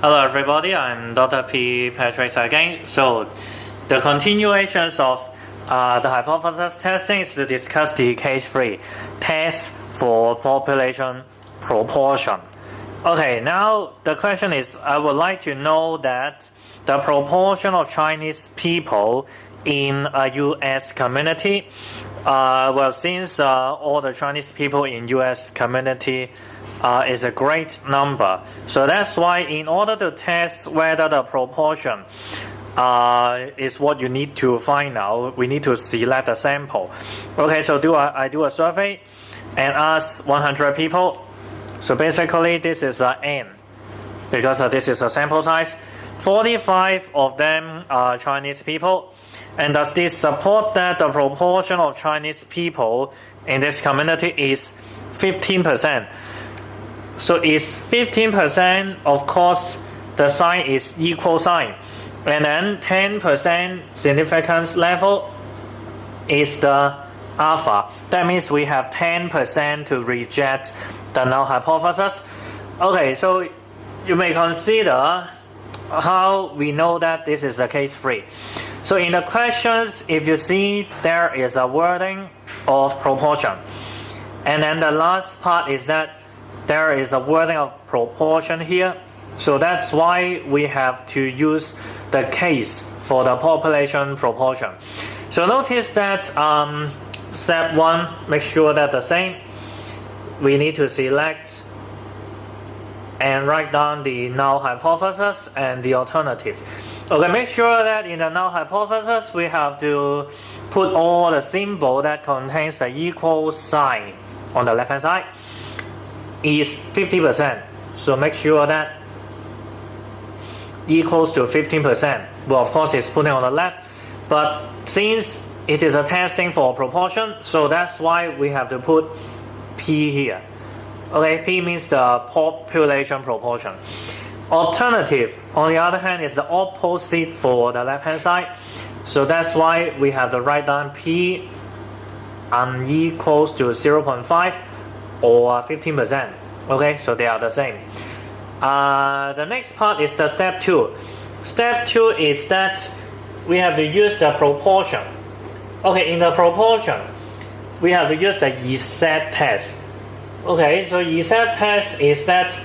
Hello everybody, I'm Dr. P. Patrick again. So the continuations of the hypothesis testing is to discuss the case 3, test for population proportion. Okay, now the question is, I would like to know that the proportion of Chinese people in a U.S. community. Since all the Chinese people in U.S. community is a great number, so that's why in order to test whether the proportion is what you need to find out, we need to select a sample. Okay, so I do a survey and ask 100 people. So basically this is N, because this is a sample size. 45 of them are Chinese people. And does this support that the proportion of Chinese people in this community is 15%? So is 15%, of course, the sign is equal sign. And then 10% significance level is the alpha. That means we have 10% to reject the null hypothesis. Okay, so you may consider how we know that this is the case 3. So in the questions, if you see there is a wording of proportion, and then the last part is that there is a wording of proportion here. So that's why we have to use the case for the population proportion. So notice that step 1, make sure that the same. We need to select and write down the null hypothesis and the alternative. Okay, make sure that in the null hypothesis we have to put all the symbol that contains the equal sign on the left hand side is 50%. So make sure that equals to 15%. Well, of course it's putting on the left, but since it is a testing for proportion, so that's why we have to put P here. Okay, P means the population proportion. Alternative, on the other hand, is the opposite for the left hand side. So that's why we have to write down P unequals to 0.5 or 15%. Okay, so they are the same. The next part is the step 2. Step 2 is that we have to use the proportion. Okay, in the proportion, we have to use the EZ test. Okay, so EZ test is that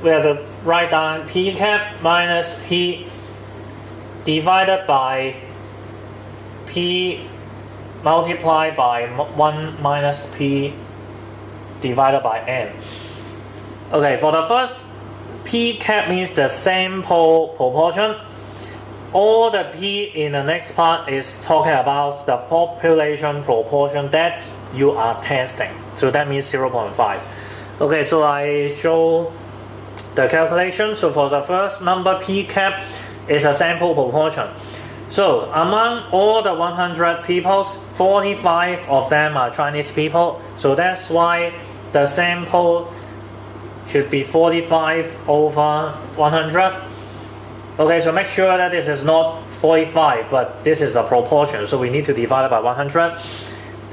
we have to write down P cap minus P divided by P multiplied by 1 minus P divided by N. Okay, for the first, P cap means the sample proportion. All the P in the next part is talking about the population proportion that you are testing. So that means 0.5. Okay, so I show the calculation. So for the first number, P cap is a sample proportion. So among all the 100 people, 45 of them are Chinese people. So that's why the sample should be 45 over 100. Okay, so make sure that this is not 45, but this is a proportion. So we need to divide it by 100.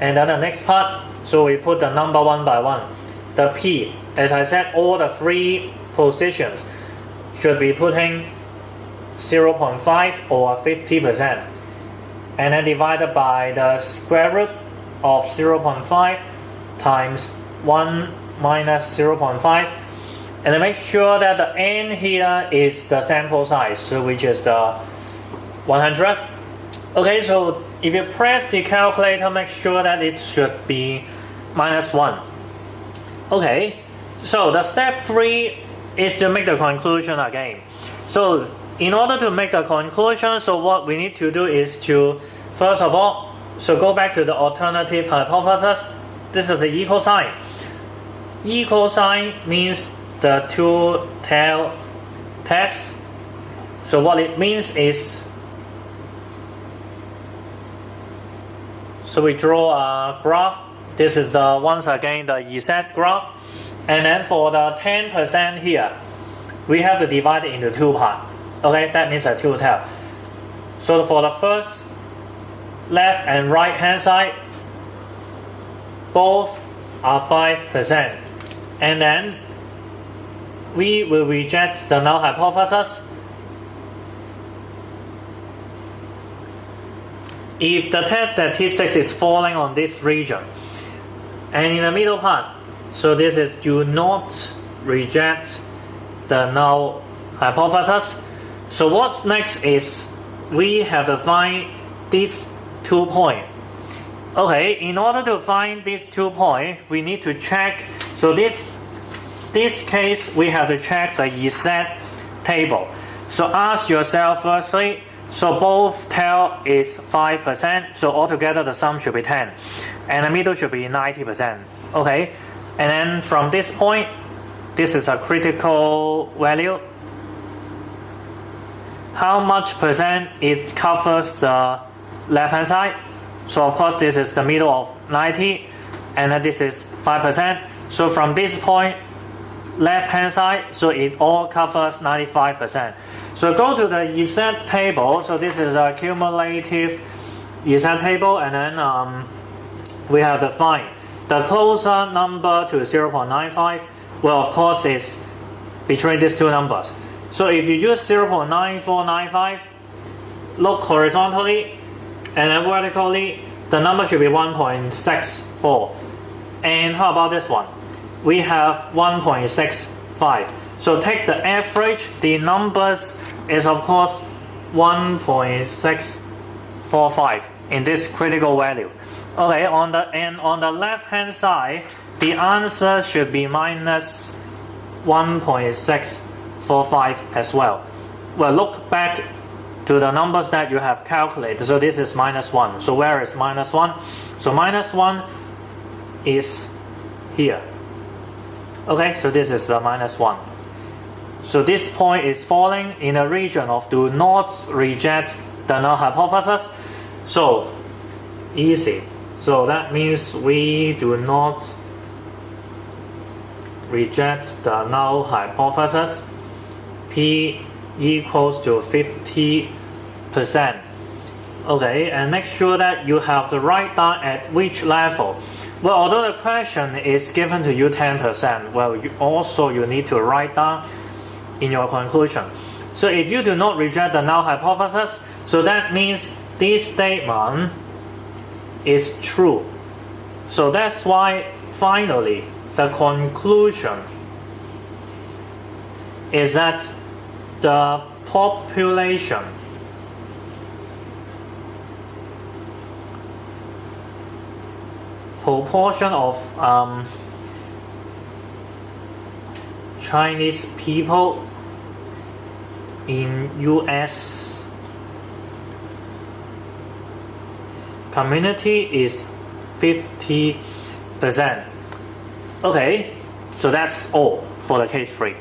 And then the next part, so we put the number 1 by 1. The P, as I said, all the 3 positions should be putting 0.5 or 50%. And then divided by the square root of 0.5 times 1 minus 0.5. And then make sure that the N here is the sample size, so which is the 100. Okay, so if you press the calculator, make sure that it should be minus 1. Okay, so the step 3 is to make the conclusion again. So in order to make the conclusion, so what we need to do is to, first of all, so go back to the alternative hypothesis. This is the equal sign. Equal sign means the two-tail test. So what it means is, so we draw a graph. This is once again the EZ graph. And then for the 10% here, we have to divide it into 2 parts. Okay, that means a two-tail. So for the first left and right hand side, both are 5%. And then we will reject the null hypothesis if the test statistics is falling on this region. And in the middle part, so this is do not reject the null hypothesis. So what's next is we have to find these 2 points. Okay, in order to find these 2 points, we need to check. So this case, we have to check the EZ table. So ask yourself firstly, so both tail is 5%, so altogether the sum should be 10. And the middle should be 90%. Okay, and then from this point, this is a critical value. How much percent it covers the left hand side? So of course this is the middle of 90, and then this is 5%. So from this point, left hand side, so it all covers 95%. So go to the EZ table. So this is a cumulative EZ table, and then we have to find the closer number to 0.95. Well, of course, is between these 2 numbers. So if you use 0.9495, look horizontally and then vertically, the number should be 1.64. And how about this one? We have 1.65. So take the average. The numbers is of course 1.645 in this critical value. Okay, on the left hand side, the answer should be minus 1.645 as well. Well, look back to the numbers that you have calculated. So this is minus 1. So where is minus 1? So minus 1 is here. Okay, so this is the minus 1. So this point is falling in a region of do not reject the null hypothesis. So easy. So that means we do not reject the null hypothesis. P equals to 50%. Okay, and make sure that you have to write down at which level. Well, although the question is given to you 10%, well, you need to write down in your conclusion. So if you do not reject the null hypothesis, so that means this statement is true. So that's why finally the conclusion is that the population proportion of Chinese people in US community is 50%. Okay, so that's all for the case 3.